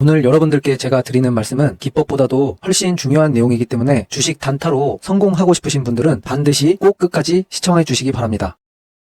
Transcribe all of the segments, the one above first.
오늘 여러분들께 제가 드리는 말씀은 기법보다도 훨씬 중요한 내용이기 때문에 주식 단타로 성공하고 싶으신 분들은 반드시 꼭 끝까지 시청해 주시기 바랍니다.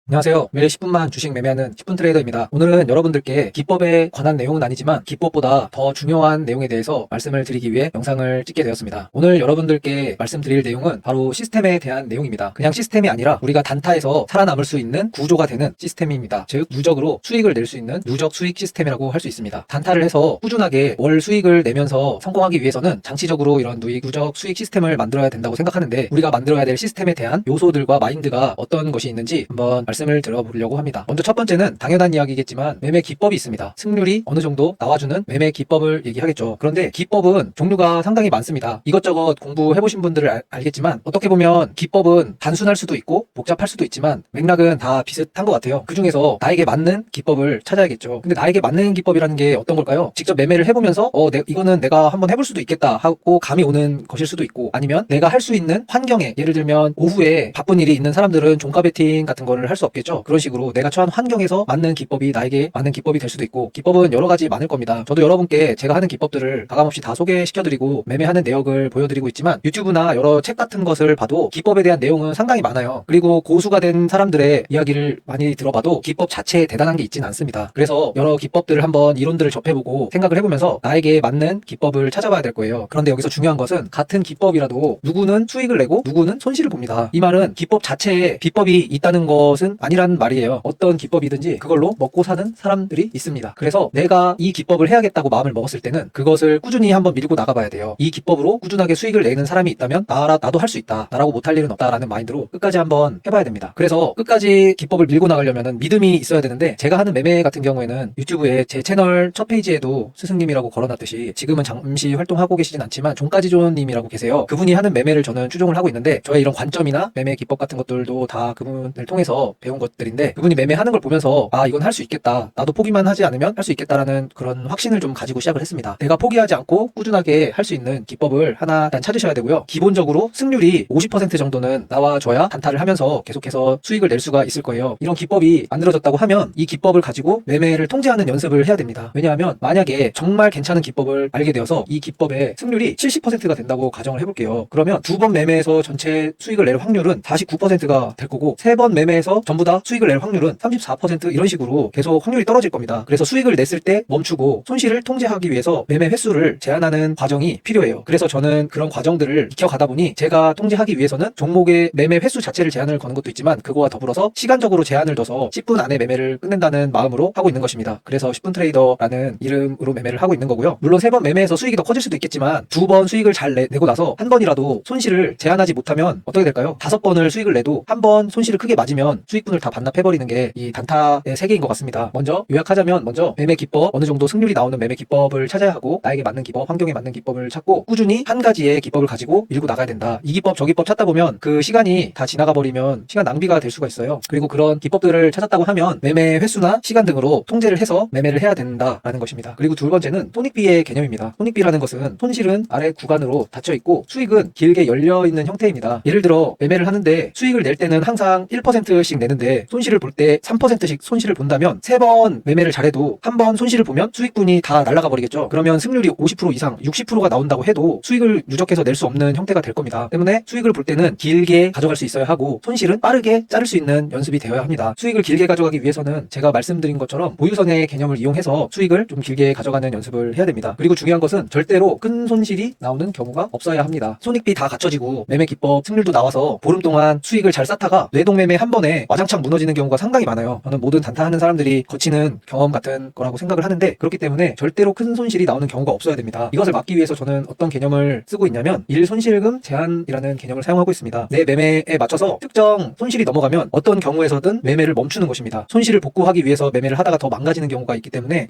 안녕하세요. 매일 10분만 주식 매매하는 10분 트레이더입니다. 오늘은 여러분들께 기법에 관한 내용은 아니지만 기법보다 더 중요한 내용에 대해서 말씀을 드리기 위해 영상을 찍게 되었습니다. 오늘 여러분들께 말씀드릴 내용은 바로 시스템에 대한 내용입니다. 그냥 시스템이 아니라 우리가 단타에서 살아남을 수 있는 구조가 되는 시스템입니다. 즉 누적으로 수익을 낼 수 있는 누적 수익 시스템이라고 할 수 있습니다. 단타를 해서 꾸준하게 월 수익을 내면서 성공하기 위해서는 장치적으로 이런 누적 수익 시스템을 만들어야 된다고 생각하는데, 우리가 만들어야 될 시스템에 대한 요소들과 마인드가 어떤 것이 있는지 한번 말씀을 드려보려고 합니다. 먼저 첫 번째는 당연한 이야기겠지만 매매 기법이 있습니다. 승률이 어느 정도 나와주는 매매 기법을 얘기하겠죠. 그런데 기법은 종류가 상당히 많습니다. 이것저것 공부해보신 분들은 알겠지만 어떻게 보면 기법은 단순할 수도 있고 복잡할 수도 있지만 맥락은 다 비슷한 것 같아요. 그 중에서 나에게 맞는 기법을 찾아야겠죠. 근데 나에게 맞는 기법이라는 게 어떤 걸까요? 직접 매매를 해보면서 이거는 내가 한번 해볼 수도 있겠다 하고 감이 오는 것일 수도 있고, 아니면 내가 할 수 있는 환경에, 예를 들면 오후에 바쁜 일이 있는 사람들은 종가 베팅 같은 거를 할 수 없겠죠. 그런 식으로 내가 처한 환경에서 맞는 기법이 나에게 맞는 기법이 될 수도 있고, 기법은 여러 가지 많을 겁니다. 저도 여러분께 제가 하는 기법들을 가감없이 다 소개시켜드리고 매매하는 내역을 보여드리고 있지만, 유튜브나 여러 책 같은 것을 봐도 기법에 대한 내용은 상당히 많아요. 그리고 고수가 된 사람들의 이야기를 많이 들어봐도 기법 자체에 대단한 게 있지는 않습니다. 그래서 여러 기법들을 한번 이론들을 접해보고 생각을 해보면서 나에게 맞는 기법을 찾아봐야 될 거예요. 그런데 여기서 중요한 것은 같은 기법이라도 누구는 수익을 내고 누구는 손실을 봅니다. 이 말은 기법 자체에 비법이 있다는 것은 아니라는 말이에요. 어떤 기법이든지 그걸로 먹고 사는 사람들이 있습니다. 그래서 내가 이 기법을 해야겠다고 마음을 먹었을 때는 그것을 꾸준히 한번 밀고 나가봐야 돼요. 이 기법으로 꾸준하게 수익을 내는 사람이 있다면 나도 할 수 있다, 나라고 못할 일은 없다라는 마인드로 끝까지 한번 해봐야 됩니다. 그래서 끝까지 기법을 밀고 나가려면 믿음이 있어야 되는데, 제가 하는 매매 같은 경우에는 유튜브에 제 채널 첫 페이지에도 스승님이라고 걸어놨듯이 지금은 잠시 활동하고 계시진 않지만 종까지존님이라고 계세요. 그분이 하는 매매를 저는 추종을 하고 있는데, 저의 이런 관점이나 매매 기법 같은 것들도 다 그분을 통해서 배운 것들인데, 그분이 매매하는 걸 보면서 이건 할 수 있겠다, 나도 포기만 하지 않으면 할 수 있겠다라는 그런 확신을 좀 가지고 시작을 했습니다. 내가 포기하지 않고 꾸준하게 할 수 있는 기법을 하나 일단 찾으셔야 되고요. 기본적으로 승률이 50% 정도는 나와줘야 단타를 하면서 계속해서 수익을 낼 수가 있을 거예요. 이런 기법이 만들어졌다고 하면 이 기법을 가지고 매매를 통제하는 연습을 해야 됩니다. 왜냐하면 만약에 정말 괜찮은 기법을 알게 되어서 이 기법의 승률이 70%가 된다고 가정을 해볼게요. 그러면 두 번 매매에서 전체 수익을 낼 확률은 49%가 될 거고, 세 번 매매에서 전부 다 수익을 낼 확률은 34%, 이런 식으로 계속 확률이 떨어질 겁니다. 그래서 수익을 냈을 때 멈추고 손실을 통제하기 위해서 매매 횟수를 제한하는 과정이 필요해요. 그래서 저는 그런 과정들을 익혀가다 보니 제가 통제하기 위해서는 종목의 매매 횟수 자체를 제한을 거는 것도 있지만, 그거와 더불어서 시간적으로 제한을 둬서 10분 안에 매매를 끝낸다는 마음으로 하고 있는 것입니다. 그래서 10분 트레이더라는 이름으로 매매를 하고 있는 거고요. 물론 세 번 매매에서 수익이 더 커질 수도 있겠지만, 두 번 수익을 잘 내고 나서 한 번이라도 손실을 제한하지 못하면 어떻게 될까요? 5번을 수익을 내도 한 번 손실을 크게 맞으면 수익분을 다 반납해버리는 게 이 단타의 세계인 것 같습니다. 먼저 요약하자면, 먼저 매매 기법, 어느 정도 승률이 나오는 매매 기법을 찾아야 하고, 나에게 맞는 기법, 환경에 맞는 기법을 찾고 꾸준히 한 가지의 기법을 가지고 밀고 나가야 된다. 이 기법 저 기법 찾다 보면 그 시간이 다 지나가 버리면 시간 낭비가 될 수가 있어요. 그리고 그런 기법들을 찾았다고 하면 매매 횟수나 시간 등으로 통제를 해서 매매를 해야 된다라는 것입니다. 그리고 두 번째는 손익비의 개념입니다. 손익비라는 것은 손실은 아래 구간으로 닫혀 있고 수익은 길게 열려 있는 형태입니다. 예를 들어 매매를 하는데 수익을 낼 때는 항상 1%씩 내는데 손실을 볼 때 3%씩 손실을 본다면, 세 번 매매를 잘해도 한 번 손실을 보면 수익분이 다 날아가 버리겠죠. 그러면 승률이 50% 이상 60%가 나온다고 해도 수익을 누적해서 낼 수 없는 형태가 될 겁니다. 때문에 수익을 볼 때는 길게 가져갈 수 있어야 하고, 손실은 빠르게 자를 수 있는 연습이 되어야 합니다. 수익을 길게 가져가기 위해서는 제가 말씀드린 것처럼 보유선의 개념을 이용해서 수익을 좀 길게 가져가는 연습을 해야 됩니다. 그리고 중요한 것은 절대로 큰 손실이 나오는 경우가 없어야 합니다. 손익비 다 갖춰지고 매매 기법 승률도 나와서 보름 동안 수익을 잘 쌓다가 뇌동매매 한 번에 와장창 무너지는 경우가 상당히 많아요. 저는 모든 단타하는 사람들이 거치는 경험 같은 거라고 생각을 하는데, 그렇기 때문에 절대로 큰 손실이 나오는 경우가 없어야 됩니다. 이것을 막기 위해서 저는 어떤 개념을 쓰고 있냐면, 일손실금 제한이라는 개념을 사용하고 있습니다. 내 매매에 맞춰서 특정 손실이 넘어가면 어떤 경우에서든 매매를 멈추는 것입니다. 손실을 복구하기 위해서 매매를 하다가 더 망가지는 경우가 있기 때문에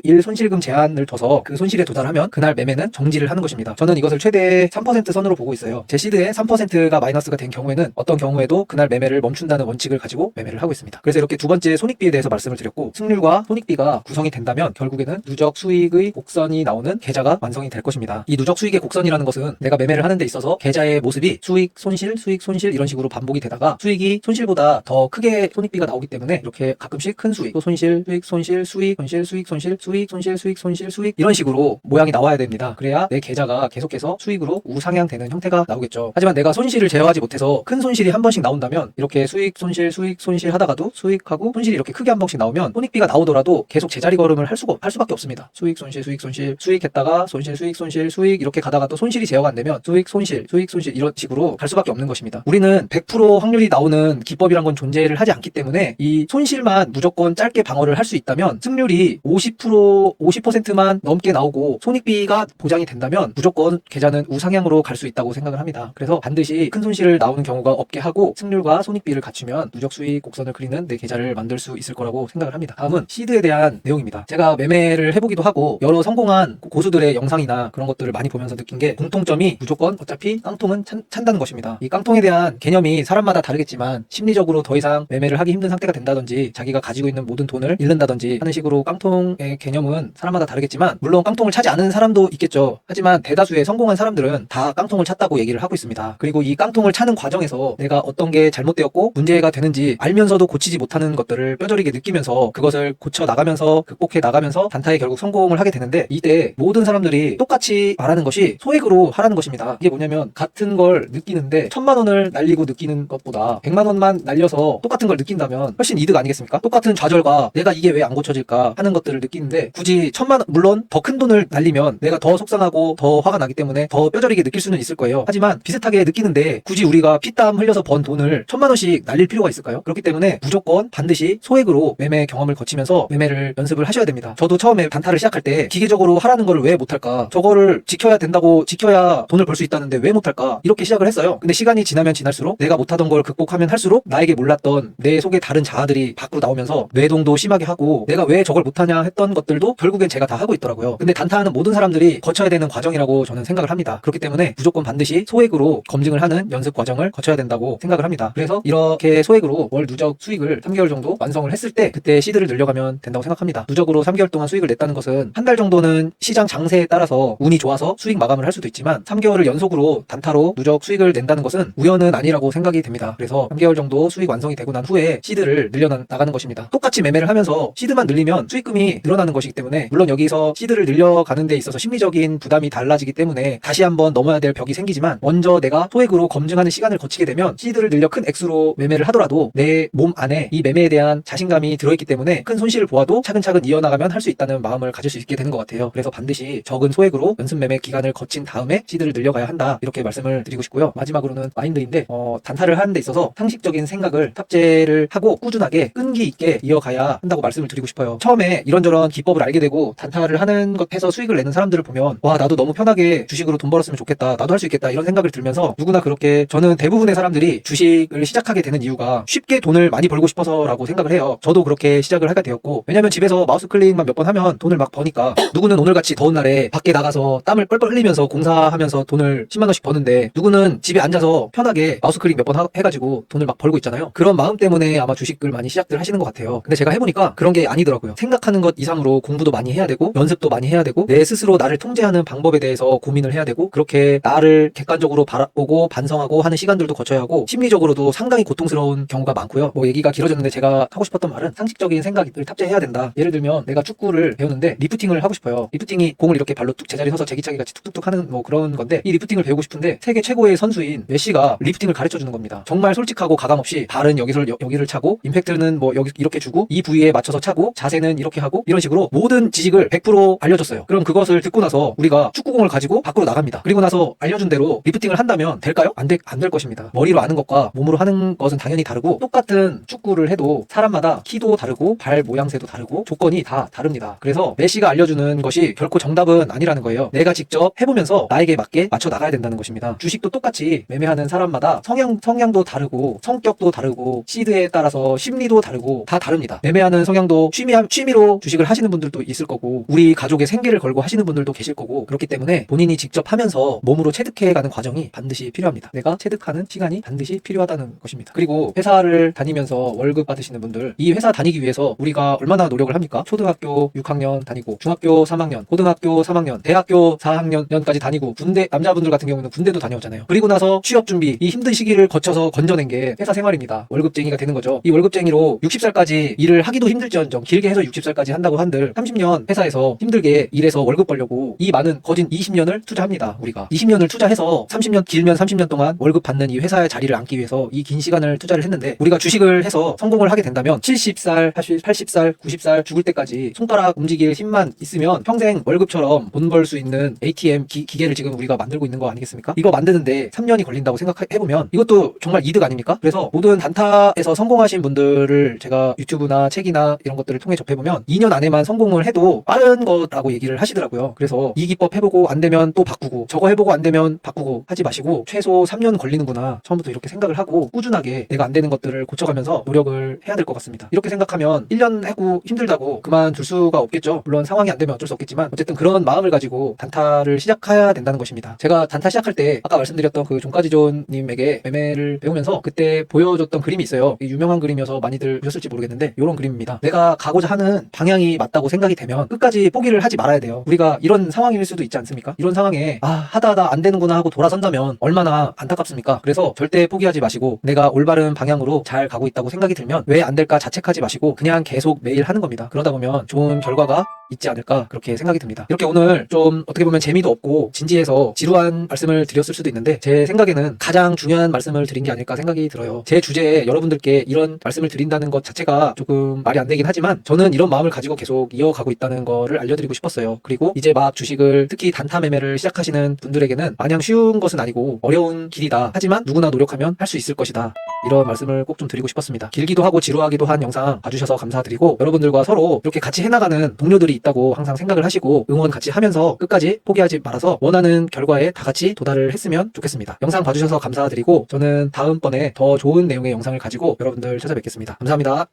일손실금 제한을 둬서 그 손실에 도달하면 그날 매매는 정지를 하는 것입니다. 저는 이것을 최대 3% 선으로 보고 있어요. 제 시드에 3%가 마이너스가 된 경우에는 어떤 경우에도 그날 매매를 멈춘다는 원칙을 가지고 가지고 매매를 하고 있습니다. 그래서 이렇게 두 번째 손익비에 대해서 말씀을 드렸고, 승률과 손익비가 구성이 된다면 결국에는 누적 수익의 곡선이 나오는 계좌가 완성이 될 것입니다. 이 누적 수익의 곡선이라는 것은 내가 매매를 하는 데 있어서 계좌의 모습이 수익, 손실, 수익, 손실 이런 식으로 반복이 되다가 수익이 손실보다 더 크게 손익비가 나오기 때문에 이렇게 가끔씩 큰 수익, 또 손실, 수익, 손실, 수익, 손실, 수익, 손실, 수익, 손실, 수익, 손실, 수익 이런 식으로 모양이 나와야 됩니다. 그래야 내 계좌가 계속해서 수익으로 우상향되는 형태가 나오겠죠. 하지만 내가 손실을 제어하지 못해서 큰 손실이 한 번씩 나온다면 이렇게 수익, 손실, 수익, 손실 하다가도 수익하고 손실이 이렇게 크게 한 번씩 나오면 손익비가 나오더라도 계속 제자리 걸음을 할 수밖에 없습니다. 수익, 손실, 수익, 손실, 수익했다가 손실, 수익, 손실, 수익 이렇게 가다가 또 손실이 제어가 안 되면 수익, 손실, 수익, 손실 이런 식으로 갈 수밖에 없는 것입니다. 우리는 100% 확률이 나오는 기법이란 건 존재를 하지 않기 때문에 이 손실만 무조건 짧게 방어를 할 수 있다면 승률이 50%만 넘게 나오고 손익비가 보장이 된다면 무조건 계좌는 우상향으로 갈 수 있다고 생각을 합니다. 그래서 반드시 큰 손실을 나오는 경우가 없게 하고 승률과 손익비를 갖추면 누적 수익 곡선을 그리는 내 계좌를 만들 수 있을 거라고 생각을 합니다. 다음은 시드에 대한 내용입니다. 제가 매매를 해보기도 하고 여러 성공한 고수들의 영상이나 그런 것들을 많이 보면서 느낀 게 공통점이 무조건 어차피 깡통은 찬다는 것입니다. 이 깡통에 대한 개념이 사람마다 다르겠지만 심리적으로 더 이상 매매를 하기 힘든 상태가 된다든지 자기가 가지고 있는 모든 돈을 잃는다든지 하는 식으로 깡통의 개념은 사람마다 다르겠지만 물론 깡통을 차지 않은 사람도 있겠죠. 하지만 대다수의 성공한 사람들은 다 깡통을 찼다고 얘기를 하고 있습니다. 그리고 이 깡통을 차는 과정에서 내가 어떤 게 잘못되었고 문제가 되는지 알면서도 고치지 못하는 것들을 뼈저리게 느끼면서 그것을 고쳐 나가면서 극복해 나가면서 단타에 결국 성공을 하게 되는데 이때 모든 사람들이 똑같이 말하는 것이 소액으로 하라는 것입니다. 이게 뭐냐면 같은 걸 느끼는데 1000만 원을 날리고 느끼는 것보다 100만 원만 날려서 똑같은 걸 느낀다면 훨씬 이득 아니겠습니까? 똑같은 좌절과 내가 이게 왜 안 고쳐질까 하는 것들을 느끼는데 굳이 1000만 원, 물론 더 큰 돈을 날리면 내가 더 속상하고 더 화가 나기 때문에 더 뼈저리게 느낄 수는 있을 거예요. 하지만 비슷하게 느끼는데 굳이 우리가 피땀 흘려서 번 돈을 1000만 원씩 날릴 필요가 있을까요? 그렇기 때문에 무조건 반드시 소액으로 매매 경험을 거치면서 매매를 연습을 하셔야 됩니다. 저도 처음에 단타를 시작할 때 기계적으로 하라는 걸 왜 못할까? 저거를 지켜야 된다고 지켜야 돈을 벌 수 있다는데 왜 못할까? 이렇게 시작을 했어요. 근데 시간이 지나면 지날수록 내가 못하던 걸 극복하면 할수록 나에게 몰랐던 내 속에 다른 자아들이 밖으로 나오면서 뇌동도 심하게 하고 내가 왜 저걸 못하냐 했던 것들도 결국엔 제가 다 하고 있더라고요. 근데 단타하는 모든 사람들이 거쳐야 되는 과정이라고 저는 생각을 합니다. 그렇기 때문에 무조건 반드시 소액으로 검증을 하는 연습 과정을 거쳐야 된다고 생각을 합니다. 그래서 이렇게 소액으로 월 누적 수익을 3개월 정도 완성을 했을 때 그때 시드를 늘려가면 된다고 생각합니다. 누적으로 3개월 동안 수익을 냈다는 것은 한 달 정도는 시장 장세에 따라서 운이 좋아서 수익 마감을 할 수도 있지만 3개월을 연속으로 단타로 누적 수익을 낸다는 것은 우연은 아니라고 생각이 됩니다. 그래서 3개월 정도 수익 완성이 되고 난 후에 시드를 늘려나가는 것입니다. 똑같이 매매를 하면서 시드만 늘리면 수익금이 늘어나는 것이기 때문에 물론 여기서 시드를 늘려가는 데 있어서 심리적인 부담이 달라지기 때문에 다시 한번 넘어야 될 벽이 생기지만 먼저 내가 소액으로 검증하는 시간을 거치게 되면 시드를 늘려 큰 액수로 매매를 하더라도 내 몸 안에 이 매매에 대한 자신감이 들어있기 때문에 큰 손실을 보아도 차근차근 이어나가면 할 수 있다는 마음을 가질 수 있게 되는 것 같아요. 그래서 반드시 적은 소액으로 연습 매매 기간을 거친 다음에 시드를 늘려가야 한다 이렇게 말씀을 드리고 싶고요. 마지막으로는 마인드인데 단타를 하는 데 있어서 상식적인 생각을 탑재를 하고 꾸준하게 끈기 있게 이어가야 한다고 말씀을 드리고 싶어요. 처음에 이런저런 기법을 알게 되고 단타를 하는 것 해서 수익을 내는 사람들을 보면 와 나도 너무 편하게 주식으로 돈 벌었으면 좋겠다 나도 할 수 있겠다 이런 생각을 들면서 누구나 그렇게 저는 대부분의 사람들이 주식을 시작하게 되는 이유가 쉽게 돈을 많이 벌고 싶어서라고 생각을 해요. 저도 그렇게 시작을 하게 되었고 왜냐면 집에서 마우스 클릭만 몇 번 하면 돈을 막 버니까 누구는 오늘같이 더운 날에 밖에 나가서 땀을 뻘뻘 흘리면서 공사하면서 돈을 10만 원씩 버는데 누구는 집에 앉아서 편하게 마우스 클릭 몇 번 해가지고 돈을 막 벌고 있잖아요. 그런 마음 때문에 아마 주식을 많이 시작들 하시는 것 같아요. 근데 제가 해보니까 그런 게 아니더라고요. 생각하는 것 이상으로 공부도 많이 해야 되고 연습도 많이 해야 되고 내 스스로 나를 통제하는 방법에 대해서 고민을 해야 되고 그렇게 나를 객관적으로 바라보고 반성하고 하는 시간들도 거쳐야 하고 심리적으로도 상당히 고통스러운 경우가 많고요. 뭐 얘기가 길어졌는데 제가 하고 싶었던 말은 상식적인 생각을 탑재해야 된다. 예를 들면 내가 축구를 배우는데 리프팅을 하고 싶어요. 리프팅이 공을 이렇게 발로 뚝 제자리 서서 제기차기 같이 툭툭툭 하는 뭐 그런 건데 이 리프팅을 배우고 싶은데 세계 최고의 선수인 메시가 리프팅을 가르쳐주는 겁니다. 정말 솔직하고 가감없이 발은 여기를 차고 임팩트는 뭐 여기 이렇게 주고 이 부위에 맞춰서 차고 자세는 이렇게 하고 이런 식으로 모든 지식을 100% 알려줬어요. 그럼 그것을 듣고 나서 우리가 축구공을 가지고 밖으로 나갑니다. 그리고 나서 알려준 대로 리프팅을 한다면 될까요? 안 될 것입니다. 머리로 아는 것과 몸으로 하는 것은 당연히 다르고 똑같은 축구를 해도 사람마다 키도 다르고 발 모양새도 다르고 조건이 다 다릅니다. 그래서 메시가 알려주는 것이 결코 정답은 아니라는 거예요. 내가 직접 해보면서 나에게 맞게 맞춰 나가야 된다는 것입니다. 주식도 똑같이 매매하는 사람마다 성향도 다르고 성격도 다르고 시드에 따라서 심리도 다르고 다 다릅니다. 매매하는 성향도 취미로 주식을 하시는 분들도 있을 거고 우리 가족의 생계를 걸고 하시는 분들도 계실 거고 그렇기 때문에 본인이 직접 하면서 몸으로 체득해가는 과정이 반드시 필요합니다. 내가 체득하는 시간이 반드시 필요하다는 것입니다. 그리고 회사 회사를 다니면서 월급 받으시는 분들, 이 회사 다니기 위해서 우리가 얼마나 노력을 합니까? 초등학교 6학년 다니고 중학교 3학년, 고등학교 3학년, 대학교 4학년까지 다니고 군대, 남자분들 같은 경우는 군대도 다녀오잖아요. 그리고 나서 취업 준비, 이 힘든 시기를 거쳐서 건져낸 게 회사 생활입니다. 월급쟁이가 되는 거죠. 이 월급쟁이로 60살까지 일을 하기도 힘들지언정 길게 해서 60살까지 한다고 한들 30년 회사에서 힘들게 일해서 월급 벌려고 이 많은 거진 20년을 투자합니다. 우리가 20년을 투자해서 30년, 길면 30년 동안 월급 받는 이 회사의 자리를 앉기 위해서 이 긴 시간을 투자를 했는데, 우리가 주식을 해서 성공을 하게 된다면 70살, 80살, 90살 죽을 때까지 손가락 움직일 힘만 있으면 평생 월급처럼 돈 벌 수 있는 ATM 기계를 지금 우리가 만들고 있는 거 아니겠습니까? 이거 만드는데 3년이 걸린다고 생각해보면 이것도 정말 이득 아닙니까? 그래서 모든 단타에서 성공하신 분들을 제가 유튜브나 책이나 이런 것들을 통해 접해보면 2년 안에만 성공을 해도 빠른 거라고 얘기를 하시더라고요. 그래서 이 기법 해보고 안 되면 또 바꾸고, 저거 해보고 안 되면 바꾸고 하지 마시고 최소 3년 걸리는구나, 처음부터 이렇게 생각을 하고 꾸준하게 내가 안 되는 것들을 고쳐가면서 노력을 해야 될 것 같습니다. 이렇게 생각하면 1년 하고 힘들다고 그만둘 수가 없겠죠. 물론 상황이 안 되면 어쩔 수 없겠지만 어쨌든 그런 마음을 가지고 단타를 시작해야 된다는 것입니다. 제가 단타 시작할 때 아까 말씀드렸던 그 종가지존님에게 매매를 배우면서 그때 보여줬던 그림이 있어요. 유명한 그림이어서 많이들 보셨을지 모르겠는데 이런 그림입니다. 내가 가고자 하는 방향이 맞다고 생각이 되면 끝까지 포기를 하지 말아야 돼요. 우리가 이런 상황일 수도 있지 않습니까? 이런 상황에 하다 안 되는구나 하고 돌아선다면 얼마나 안타깝습니까? 그래서 절대 포기하지 마시고 내가 올바른 방향으로 잘 가고 있다고 생각이 들면 왜 안 될까 자책하지 마시고 그냥 계속 매일 하는 겁니다. 그러다 보면 좋은 결과가 있지 않을까 그렇게 생각이 듭니다. 이렇게 오늘 좀 어떻게 보면 재미도 없고 진지해서 지루한 말씀을 드렸을 수도 있는데 제 생각에는 가장 중요한 말씀을 드린 게 아닐까 생각이 들어요. 제 주제에 여러분들께 이런 말씀을 드린다는 것 자체가 조금 말이 안 되긴 하지만 저는 이런 마음을 가지고 계속 이어가고 있다는 거를 알려드리고 싶었어요. 그리고 이제 막 주식을, 특히 단타 매매를 시작하시는 분들에게는 마냥 쉬운 것은 아니고 어려운 길이다. 하지만 누구나 노력하면 할 수 있을 것이다. 이런 말씀을 꼭 좀 드리고 싶었습니다. 길기도 하고 지루하기도 한 영상 봐주셔서 감사드리고, 여러분들과 서로 이렇게 같이 해나가는 동료들이 있다고 항상 생각을 하시고 응원 같이 하면서 끝까지 포기하지 말아서 원하는 결과에 다 같이 도달을 했으면 좋겠습니다. 영상 봐주셔서 감사드리고 저는 다음번에 더 좋은 내용의 영상을 가지고 여러분들 찾아뵙겠습니다. 감사합니다.